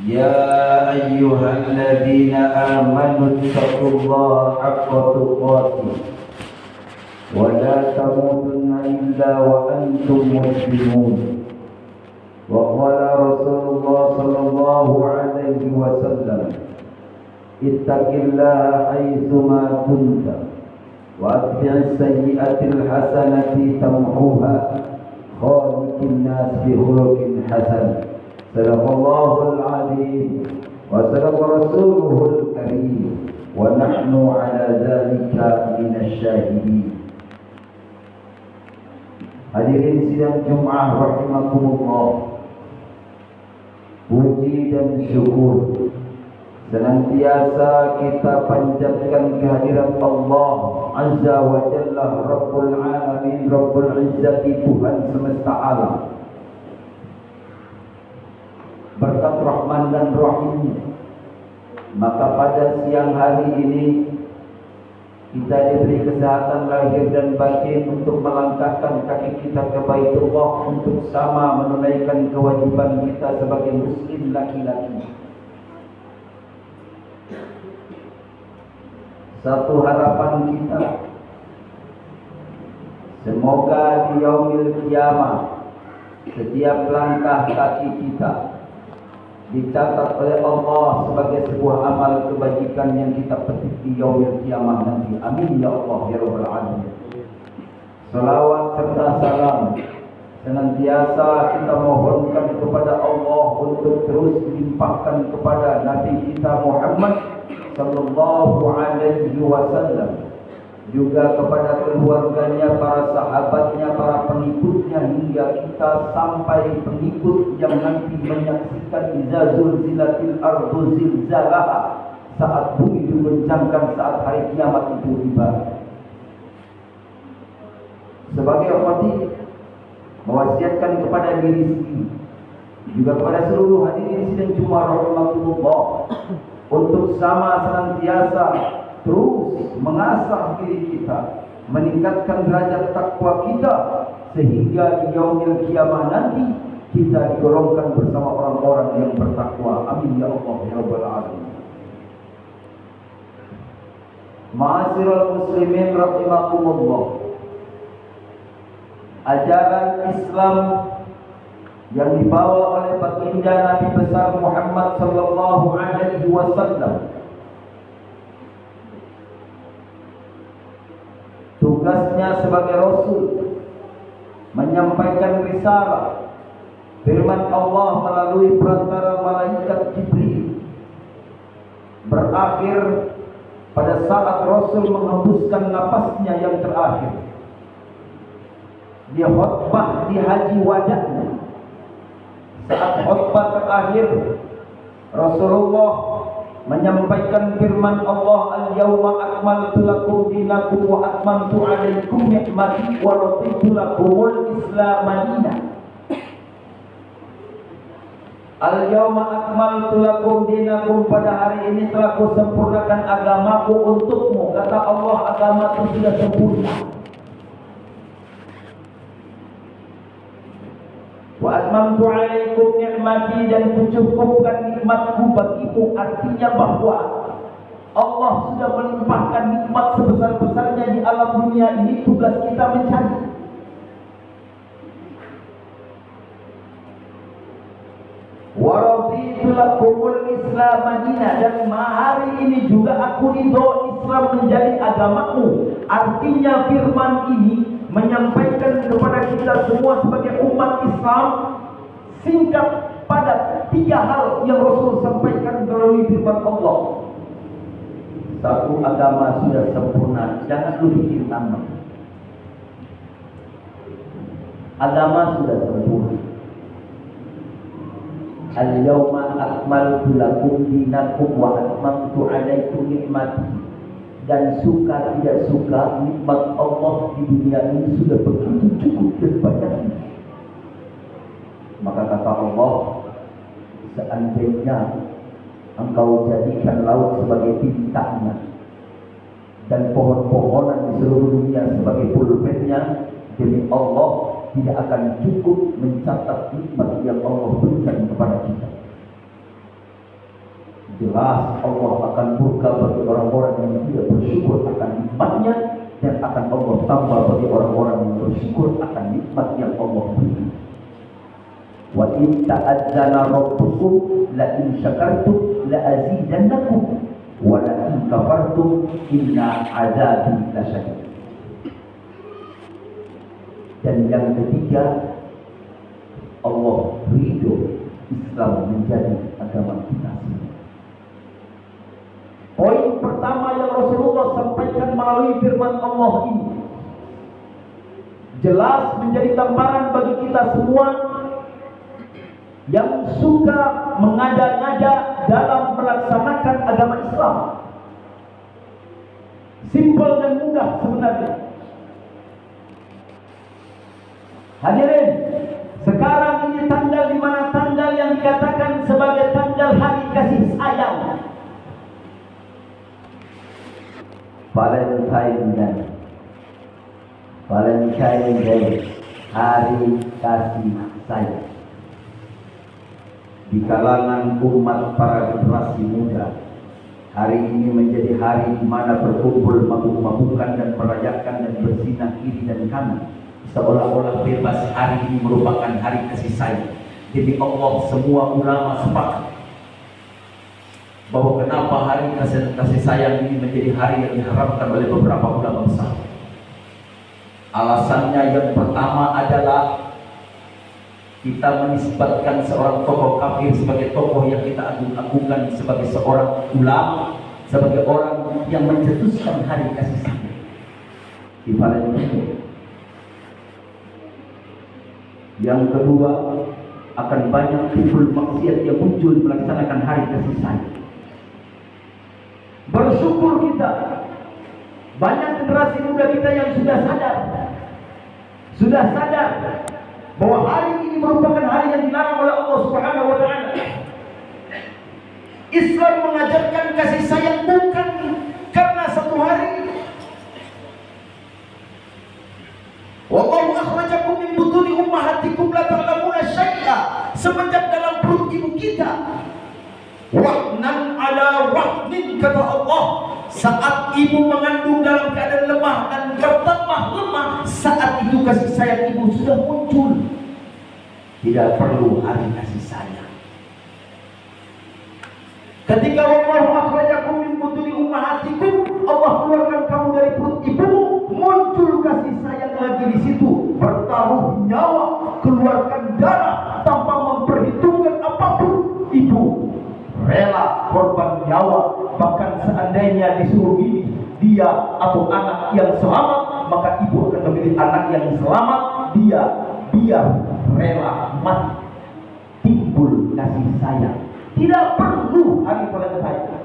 يا أيها الذين آمنوا اتقوا الله حق تقاته ولا تموتن إلا وأنتم مسلمون. وقال رسول الله صلى الله عليه وسلم اتق الله حيثما كنت واتبع السيئة الحسنة تمحوها خالق الناس بخلق حسن. صدق الله العظيم وصدق رسوله الكريم ونحن على ذلك من الشاهدين. Hadirin sidang Jumat rahimakumullah, puji dan syukur senantiasa kita panjatkan kehadirat Allah Azza wa Jalla, Rabbul Alamin, Rabbul Izzati, Tuhan semesta alam. Berkat Rahman dan Rahim, maka pada siang hari ini kita diberi kesehatan lahir dan batin untuk melangkahkan kaki kita ke Baitullah untuk sama menunaikan kewajiban kita sebagai muslim laki-laki. Satu harapan kita, semoga di yaumil kiamah setiap langkah kaki kita dicatat oleh Allah sebagai sebuah amal kebajikan yang kita petik di yaumil kiamah nanti. Amin ya Allah ya Rabbal Alamin. Salawat serta salam senantiasa kita mohonkan kepada Allah untuk terus dilimpahkan kepada Nabi kita Muhammad sallallahu alaihi wasallam, juga kepada keluarganya, para sahabatnya, para pengikutnya, hingga kita sampai pengikut yang nanti menyaksikan iza zulzilatil ardu zilzalaha, saat bumi diguncangkan, saat hari kiamat itu tiba. Sebagai khatib mewasiatkan kepada diri sendiri, juga kepada seluruh hadirin sidang Jumat rahimakumullah, untuk sama senantiasa terus mengasah diri kita, meningkatkan derajat takwa kita, sehingga di yaumil kiamah nanti kita digolongkan bersama orang-orang yang bertakwa. Amin ya Allah ya Rabbal Alamin. Ma'asyiral muslimin rahimakumullah, ajaran Islam yang dibawa oleh baginda Nabi besar Muhammad sallallahu alaihi wasallam, tugasnya sebagai Rasul menyampaikan risalah firman Allah melalui perantara malaikat Jibril, berakhir pada saat Rasul menghembuskan napasnya yang terakhir. Dia khutbah di haji wadahnya. Saat khutbah terakhir, Rasulullah menyampaikan firman Allah, al-yawma akmaltu lakum dinakum wa atmamtu alaikum ni'mati wa raditu lakumul Islam madinah. Al-yawma akmaltu lakum dinakum, pada hari ini telah kusempurnakan agamaku untukmu. Kata Allah, agama itu sudah sempurna. Wa atmamtu alaikum ni'mati, dan kucukupkan nikmatku bagimu. Artinya bahwa Allah sudah melimpahkan nikmat sebesar-besarnya di alam dunia ini. Tugas kita mencari. Wa raditu lakumul Islam madinah, dan hari ini juga aku ridho Islam menjadi agamamu. Artinya firman ini menyampaikan kepada kita semua sebagai umat Islam singkat padat 3 hal yang Rasul sampaikan melalui firman Allah. Satu, agama sudah sempurna, jangan lu bikin tambah. Agama sudah sempurna. Al-yawma akmaltu lakum dinakum wa atmamtu alaikum ni'mati. Dan suka tidak suka, nikmat Allah di dunia ini sudah begitu cukup dan banyak. Maka kata Allah, seandainya engkau jadikan laut sebagai bintangnya dan pohon-pohonan di seluruh dunia sebagai pulpennya, demi Allah tidak akan cukup mencatat nikmat yang Allah berikan kepada kita. jelas Allah akan murka bagi orang-orang yang tidak bersyukur akan nikmatnya, dan akan Allah tambah bagi orang-orang yang bersyukur akan nikmat yang Allah beri. Wa in ta'adzana rabbukum la in syakartum la azidannakum wa la in kafartum inna azabi lasyadid. Dan yang ketiga, Allah ridho Islam menjadi agama kita semua. Poin pertama yang Rasulullah sampaikan melalui firman Allah ini jelas menjadi gambaran bagi kita semua yang suka mengada-ngada dalam melaksanakan agama Islam. Simpel dan mudah sebenarnya. Hadirin, sekarang ini tanggal di mana tanggal yang dikatakan sebagai tanggal hari kasih sayang. Valentine Day, hari kasih sayang. Di kalangan umat para generasi muda, hari ini menjadi hari di mana berkumpul mabuk-mabukan dan merayakan dan berzinah kiri dan kanan, seolah-olah bebas. Hari ini merupakan hari kasih sayang. Jadi Allah, semua ulama sepakat bahwa kenapa hari kasih sayang ini menjadi hari yang diharapkan oleh beberapa ulama besar. Alasannya yang pertama adalah kita menisbatkan seorang tokoh kafir sebagai tokoh yang kita agung-agungkan sebagai seorang ulama, sebagai orang yang mencetuskan hari kasih sayang di Valentine. Yang kedua, akan banyak timbul maksiat yang muncul melaksanakan hari kasih sayang. Bersyukur kita, banyak generasi muda kita yang sudah sadar bahwa hari ini merupakan hari yang dilarang oleh Allah Subhanahu wa taala. Islam mengajarkan kasih sayang bukan karena satu hari. Wallahu akhrajakum min butuni ummahatikum la ta'lamuna syai'a, semenjak dalam perut ibu kita. Wahnan ala wahnin, kata Allah, saat ibu mengandung dalam keadaan lemah dan bertambah lemah, saat itu kasih sayang ibu sudah muncul. Tidak perlu hari kasih sayang. Ketika Allah akhrajakum min butuni ummahatikum, Allah keluarkan kamu dari perut ibumu, muncul kasih sayang lagi di situ. Bertaruh nyawa, keluarkan darah tanpa memperhitungkan apapun. Ibu rela korban nyawa, bahkan seandainya disuruh ini dia atau anak yang selamat, maka ibu akan memilih anak yang selamat. Dia rela mati. Timbul kasih sayang. Tidak perlu hari Valentine.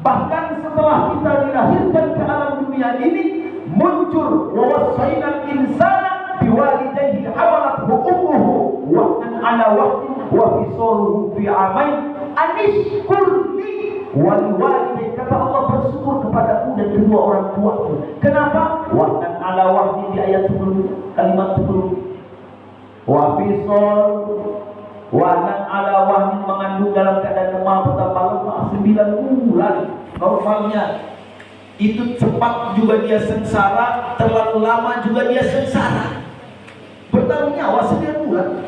Bahkan setelah kita dilahirkan ke alam dunia ini, muncul wawasainal insana biwalidayhi hamalathu ummuhu wahnan ala wahnin wa fisaluhu fi amain anishkur li waliwalidayka, kata Allah, bersyukur kepadaku dan kedua orang tuaku. Kenapa? Wahnan ala wahnin di ayat sebelumnya, kalimat sebelumnya. Wa fisal wahnan ala wahnin, mengandung dalam keadaan lemah, bertambah lemah 9 bulan. Normalnya itu cepat juga dia sengsara, terlalu lama juga dia sengsara. Bertaruh nyawa 9 bulan.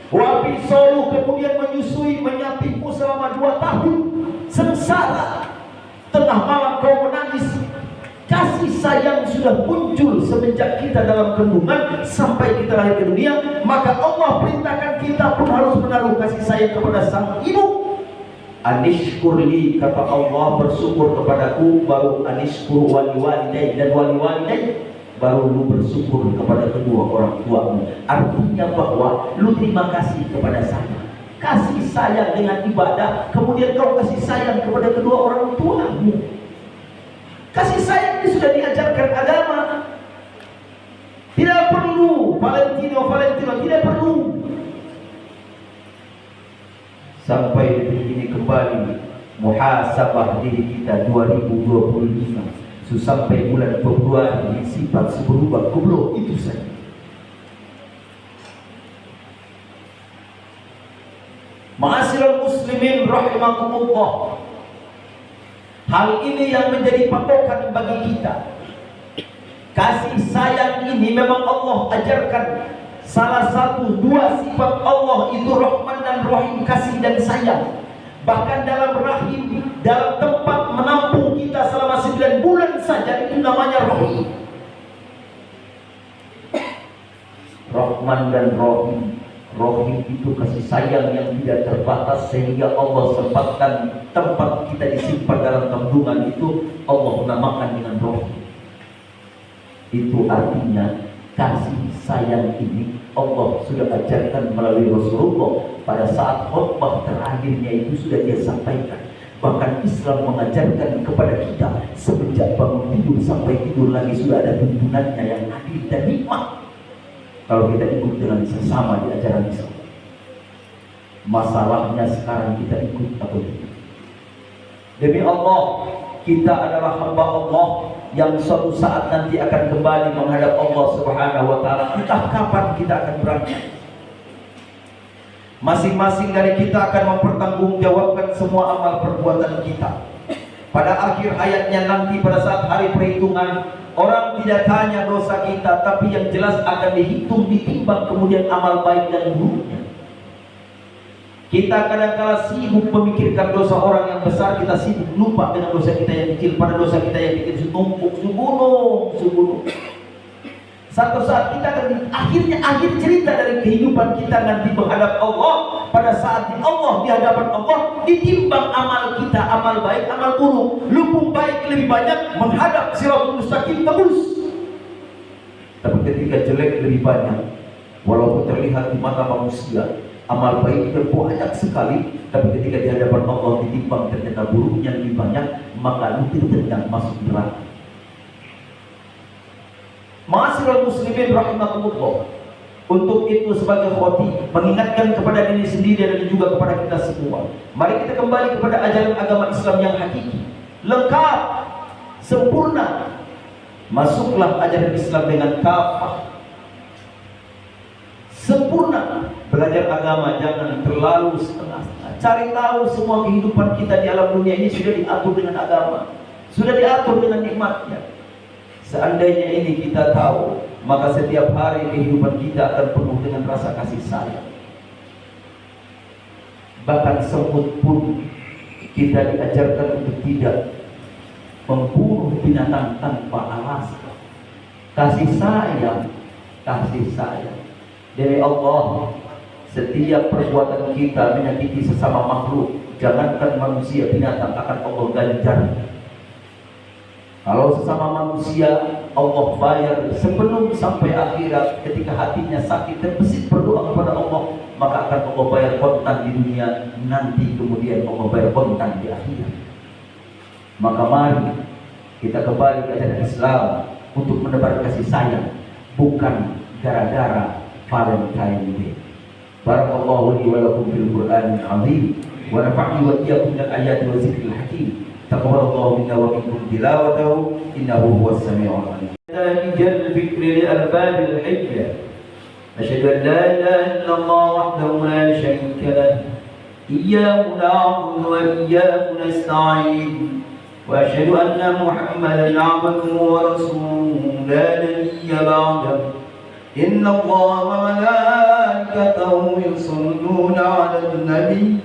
Wa fisal, kemudian menyusui, menyapitmu selama 2 tahun. Sengsara, tengah malam kau menangis. Kasih sayang sudah muncul semenjak kita dalam kandungan sampai kita lahir ke dunia. Maka Allah perintahkan kita pun harus menaruh kasih sayang kepada sang ibu. Anishkurli, kata Allah, bersyukur kepadaku, baru anishkur waliwalidai, dan waliwalidai baru lu bersyukur kepada kedua orang tuamu. Artinya bahwa lu terima kasih kepada saya. Kasih sayang dengan ibadah, kemudian kau kasih sayang kepada kedua orang tuamu. Kasih sayang ini sudah diajarkan agama. Tidak perlu Valentino, tidak perlu. Sampai detik ini kembali muhasabah diri kita 2025. Sampai bulan Februari sifat berubah, goblok itu saja. Ma'asyiral muslimin rahimakumullah, hal ini yang menjadi patokan bagi kita. Kasih sayang ini memang Allah ajarkan. Salah satu dua sifat Allah itu Rahman dan Rahim, kasih dan sayang. Bahkan dalam rahim, dalam tempat menampung kita selama 9 bulan saja, itu namanya Rahim. Rahman dan Rahim. Rahim itu kasih sayang yang tidak terbatas, sehingga Allah sempatkan tempat kita disimpan dalam kandungan itu Allah namakan dengan Rahim. Itu artinya kasih sayang ini Allah sudah ajarkan melalui Rasulullah. Pada saat khutbah terakhirnya itu sudah dia sampaikan. Bahkan Islam mengajarkan kepada kita semenjak bangun tidur sampai tidur lagi sudah ada tuntunannya yang adil dan nikmat. Kalau kita ikut dengan sesama di ajaran Islam. Masalahnya sekarang kita ikut atau tidak. Demi Allah, kita adalah hamba Allah yang suatu saat nanti akan kembali menghadap Allah Subhanahu wa taala. Entah kapan kita akan berangkat. Masing-masing dari kita akan mempertanggungjawabkan semua amal perbuatan kita. Pada akhir hayatnya nanti, pada saat hari perhitungan, orang tidak tanya dosa kita, tapi yang jelas akan dihitung, ditimbang kemudian amal baik dan buruknya. Kita kadang-kala sibuk memikirkan dosa orang yang besar, kita sibuk lupa dengan dosa kita yang kecil. Pada dosa kita yang kecil setumpuk, segunung. Satu saat kita akan akhir cerita dari kehidupan kita nanti menghadap Allah. Pada saat di Allah, di hadapan Allah, ditimbang amal kita, amal baik, amal buruk. Lupung baik lebih banyak, menghadap Siratul Mustaqim terus. Tapi ketika jelek lebih banyak, walaupun terlihat di mata manusia amal baik itu banyak sekali, tapi ketika di hadapan Allah ditimbang ternyata buruknya lebih banyak, maka itu tendang masuk neraka. Ma'asyiral muslimin rahimakumullah, untuk itu sebagai khotib mengingatkan kepada diri sendiri dan juga kepada kita semua, mari kita kembali kepada ajaran agama Islam yang hakiki, lengkap, sempurna. Masuklah ajaran Islam dengan kafah, sempurna. Belajar agama jangan terlalu setengah-setengah. Cari tahu semua kehidupan kita di alam dunia ini sudah diatur dengan agama, sudah diatur dengan nikmatnya. Seandainya ini kita tahu, maka setiap hari kehidupan kita akan penuh dengan rasa kasih sayang. Bahkan semut pun kita diajarkan untuk tidak membunuh binatang tanpa alasan. Kasih sayang. Dari Allah, setiap perbuatan kita menyakiti sesama makhluk, jangankan manusia, binatang, akan Allah ganjar. Kalau sesama manusia, Allah bayar sebelum sampai akhirat. Ketika hatinya sakit terbesit berdoa kepada Allah, maka akan Allah bayar kontan di dunia, nanti kemudian Allah bayar kontan di akhirat. Maka mari kita kembali ke ajaran Islam untuk menebar kasih sayang, bukan gara-gara Valentine Day. Barakallahu li wa lakum fil Qur'anil azim, wa nafa'ni wa iyyakum bil ayati wa zikril hakim. Taqabbalallahu minna wa minkum tilawatahu, innahu huwas samiul alim. Tajal fikri li arbabil hijjah. Asyhadu an la ilaha illallah wahdahu la syarika lah. Iyyahu na'budu wa iyyahu nasta'in. Wa asyhadu anna Muhammadan 'abduhu wa rasuluhu la nabiyya ba'dahu. Inna Allaha wa malaikatahu yusalluna 'alan nabiy.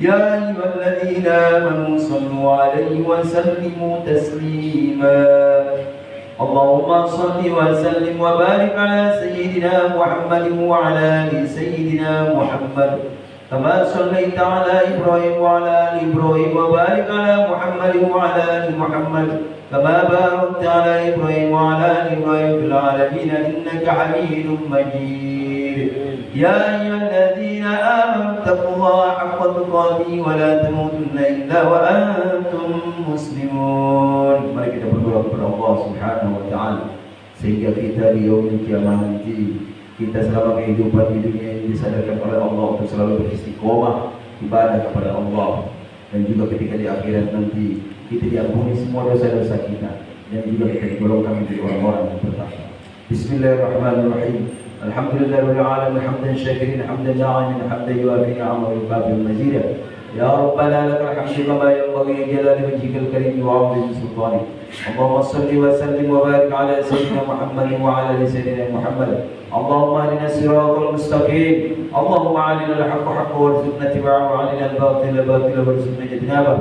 يا أيها الذين آمنوا صلوا عليه وسلموا تسليما اللهم صل وسلم وبارك على سيدنا محمد وعلى آل سيدنا محمد كما صليت على إبراهيم وعلى آل إبراهيم وبارك على محمد وعلى آل محمد كما باركت على إبراهيم وعلى آل إبراهيم في العالمين إنك حميد مجيد يا أيها الذين آمنوا اتقوا الله حق تقاته ولا تموتن إلا وأنتم مسلمون. Mari kita berdoa kepada Allah Subhanahu wa taala sehingga kita di yaumul kiamah nanti, kita selama kehidupan di dunia ini disadarkan oleh Allah untuk selalu beristiqomah ibadah kepada Allah, dan juga ketika di akhirat nanti kita diampuni semua dosa-dosa kita, dan juga kita digolongkan menjadi orang-orang yang bertakwa. Bismillahirrahmanirrahim. الحمد لله رب العالمين حمدا شاكرين حمدا داعما حمدا يوافي نعمه ويكافئ مزيدا. يا ربنا لك الحمد كما ينبغي لجلال وجهك الكريم وعظيم سلطانك. اللهم صل وسلم وبارك على سيدنا محمد وعلى ال سيدنا محمد. اللهم اهدنا الصراط المستقيم. اللهم علنا الحق حقا وارزقنا اتباعه وعلنا الباطل باطلا وارزقنا اجتنابه.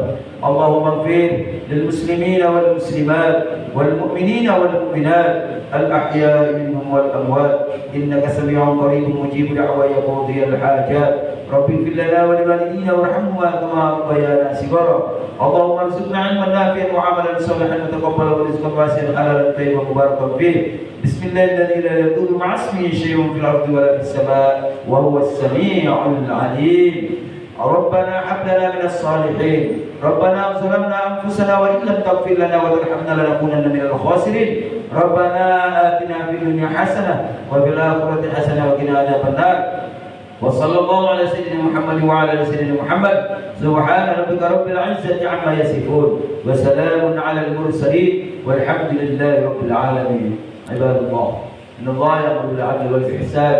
اللهم اغفر للمسلمين والمسلمات والمؤمنين والمؤمنات الاحياء منهم والاموات انك سميع قريب مجيب دعوى يقضي الحاجات. رب اغفر لنا ولوالدينا وارحمهما كما ربيانا صغارا. اللهم ارزقنا علما نافعا وعملا صالحا متقبلا ورزقا واسعا حلالا طيبا مباركا فيه. بسم الله الذي لا يضر مع اسمه شيء في الارض ولا في السماء وهو السميع العليم. ربنا هب لنا من الصالحين. ربنا ظلمنا انفسنا وان لم تغفر لنا وترحمنا لنكونن من الخاسرين. ربنا آتنا في الدنيا حسنه وفي الاخره حسنه وقنا عذاب النار. وصلى الله على سيدنا محمد وعلى ال سيدنا محمد. سبحان ربك رب العزة عما يصفون وسلام على المرسلين والحمد لله رب العالمين. عباد الله إن الله يأمر بالعدل والإحسان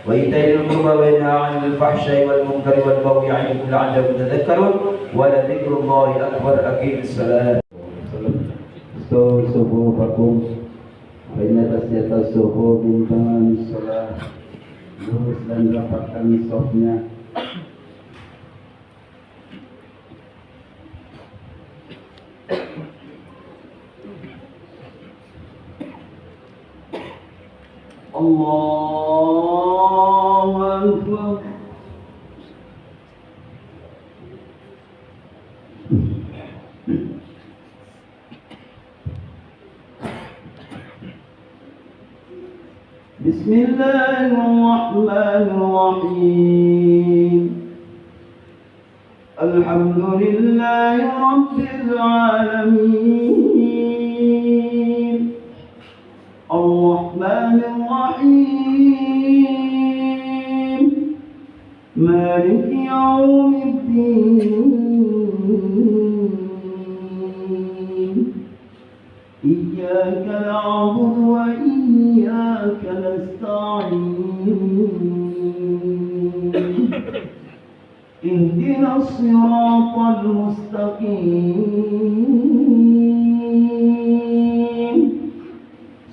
وإيتاء ذي القربى وينهى عن الفحشاء والمنكر والبغي يعظكم لعلكم تذكرون ولذكر الله أكبر. أقيم الصلاة. استووا صفوفكم فإن تسية الصفوف من تمام الصلاة. Lurus dan rapatkan sofnya. Allahu Akbar. بسم الله الرحمن الرحيم. الحمد لله رب العالمين الرحمن الرحيم مالك يوم الدين. إياك نعبد وإياك نستعين. اهدنا الصراط المستقيم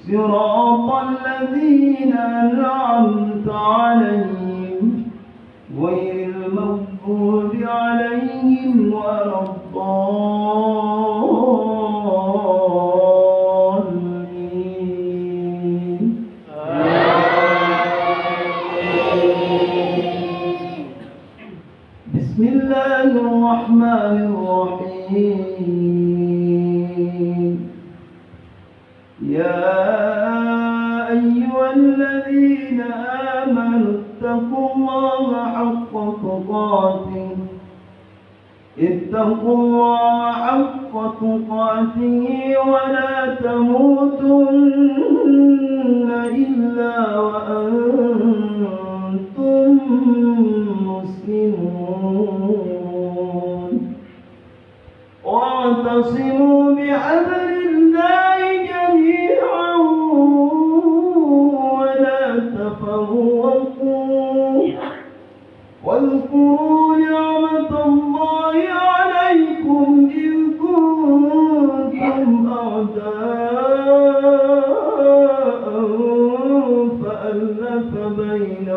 صراط الذين أنعمت عليهم غير المغضوب عليهم ولا الضالين. بسم الله الرحمن الرحيم. يا أيها الذين آمنوا اتقوا الله حق تقاته ولا تموتن إلا وأنتم مسلمون. واعتصموا بحبل الله جميعا ولا تفرقوا واذكروا نعمة الله عليكم إذ كنتم أعداء فألف بين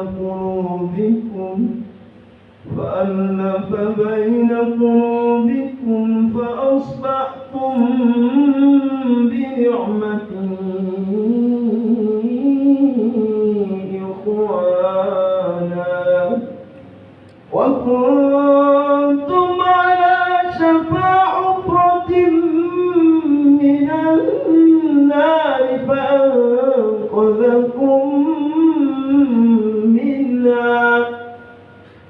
قلوبكم فأصبحتم بنعمته إخوانا وكنتم على شفا حفرة من النار فأنقذكم منها.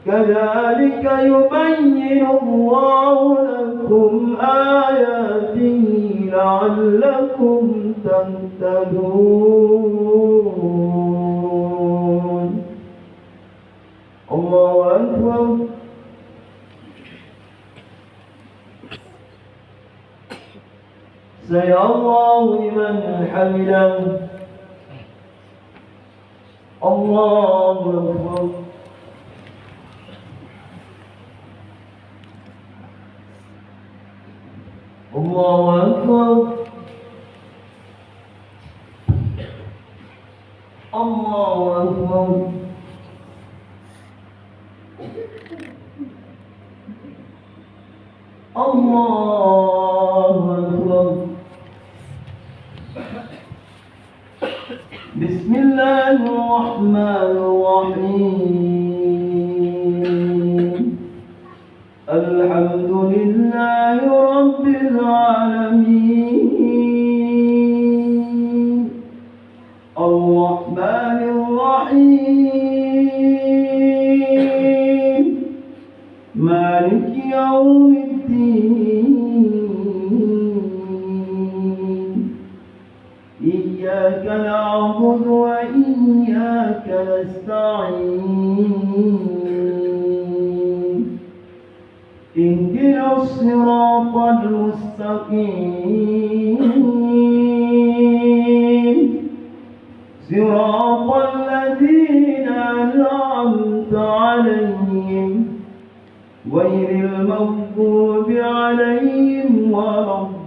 كذلك يبين الله لكم آياته لعلكم تهتدون. الله أكبر. سمع الله لمن حمده. الله أكبر. الله أكبر. الله أكبر. الله أكبر. بسم الله الرحمن الرحيم. الحمد لله رب العالمين الرحمن الرحيم مالك يوم الدين إياك نعبد وإياك نستعين اهدنا الصراط المستقيم صراط الذين أنعمت عليهم غير المغضوب عليهم ولا الضالين.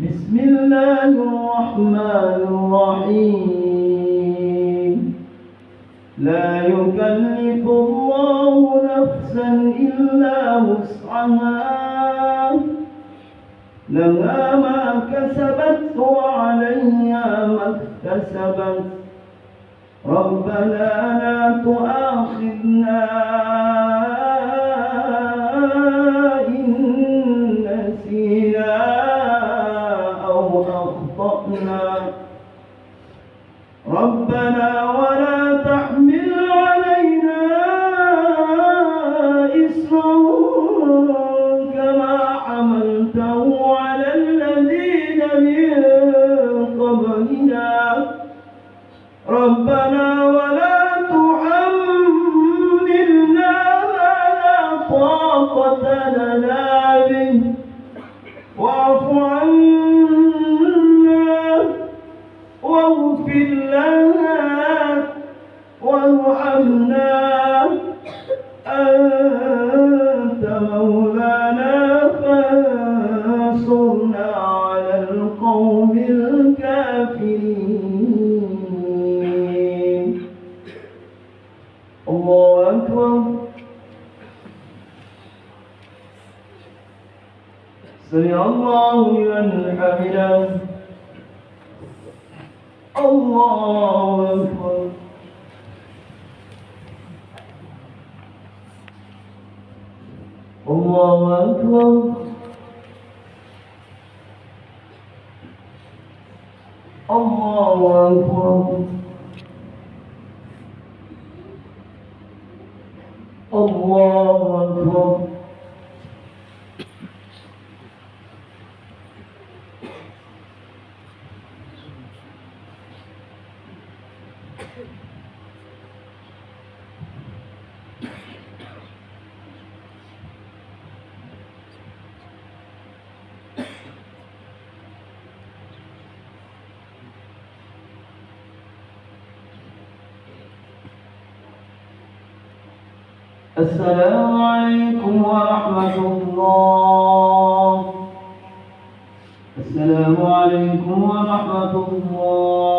بسم الله الرحمن الرحيم. لا يكلف الله نفسا إلا وسعها لها ما كسبت وعليها ما اكتسبت ربنا لا تؤاخذنا إن نسينا أو أخطأنا ربنا ولا تحمل علينا إصرا كما حملته على الذين من قبلنا ربنا ولا تحملنا ما لا طاقة لنا به واعف عنا واغفر لنا وارحمنا أنت مولانا فانصرنا على القوم الكافرين. الله أكبر. سمع الله لمن حمده. الله أكبر. الله أكبر. الله أكبر. الله أكبر. السلام عليكم ورحمة الله. السلام عليكم ورحمة الله.